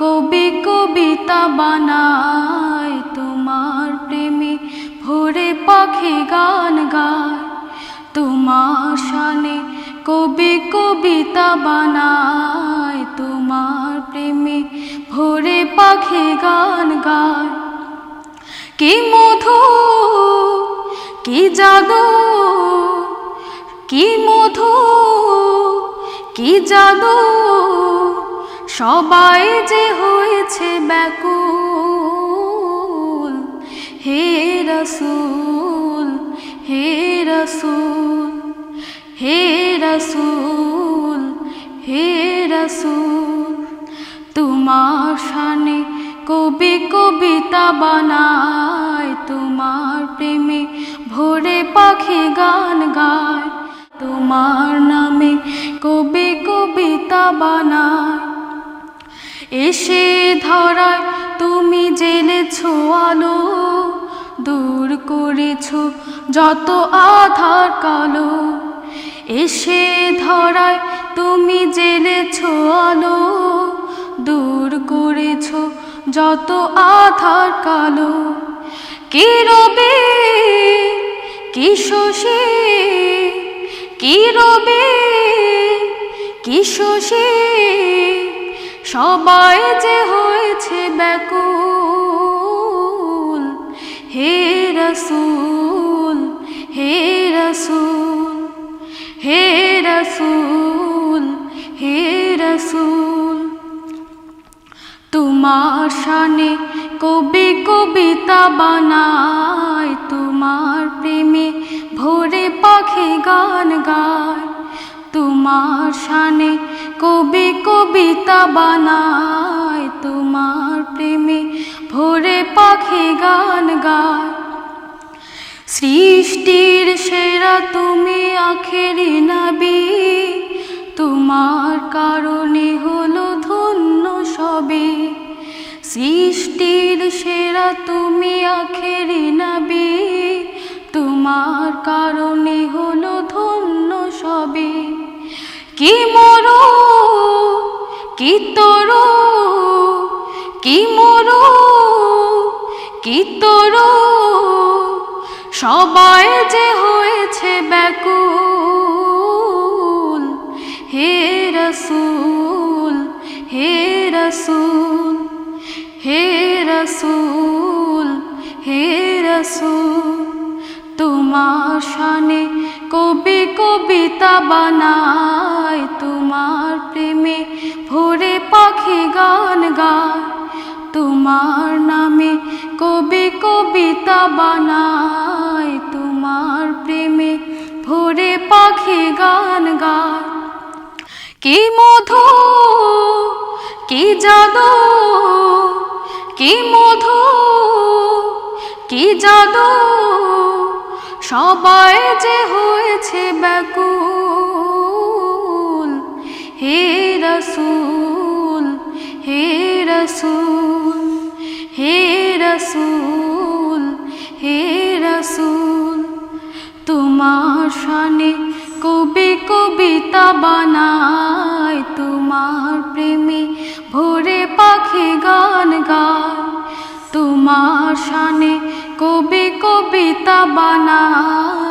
কবি কবিতা বানায় তোমার প্রেমে ভোরে পাখি গান গায়। তোমার শানে কবি কবিতা বানায় তোমার প্রেমে ভোরে পাখি গান গায়। কি মধু কি জাদু, কি মধু কি জাদু, সবাই যে হয়েছে ব্যাকুল। হে রসূল হে রসূল হে রসূল হে রসূল, তোমার শানে কবি কবিতা বানায় তোমার প্রেমে ভোরে পাখি গান গায়। তোমার নামে কবি কবিতা বানায়। এসে ধরায় তুমি জেলেছো আলো, দূর করেছো যত আধার কালো। এসে ধরায় তুমি জেলেছো আলো, দূর করেছো যত আধার কালো। কি রবি কি শশী, কি রবি কি শশী, সবাই যে হয়েছে ব্যাকুল। হে রসূল হে রসূল হে রসূল হে রসূল, তোমার শানে কবি কবিতা বানায় তোমার প্রেমে ভোরে পাখি গান গায়। তোমার শানে কবি কবিতা বানায় তোমার প্রেমে ভোরে পাখি গান গায়। সৃষ্টির সেরা তুমি আখেরি নবী, তোমার কারণে হলো ধন্য সবে। সৃষ্টির সেরা তুমি আখেরি নবী, তোমার কারণে হলো ধন্য সবে। কি মরু কি তরু, কি মরু কি তরু, সবাই যে হয়েছে ব্যাকুল। হে রসূল হে রসূল হে রসূল হে রসূল, তোমার শানে কবি কবিতা বানায় তোমার প্রেমে ভোরে পাখি গান গায়। তোমার নামে কবি কবিতা বানায় তোমার প্রেমে ভোরে পাখি গান গায়। কি মধু কি জাদু, কি মধু কি জাদু, সবাই যে হয়েছে ব্যাকুল। হে রসূল হে রসূল হে রসূল হে রসূল, তোমার শানে কবি কবিতা বানায় তোমার প্রেমে ভোরে পাখি গান গায়। তোমার শানে কবি কবিতা বানায়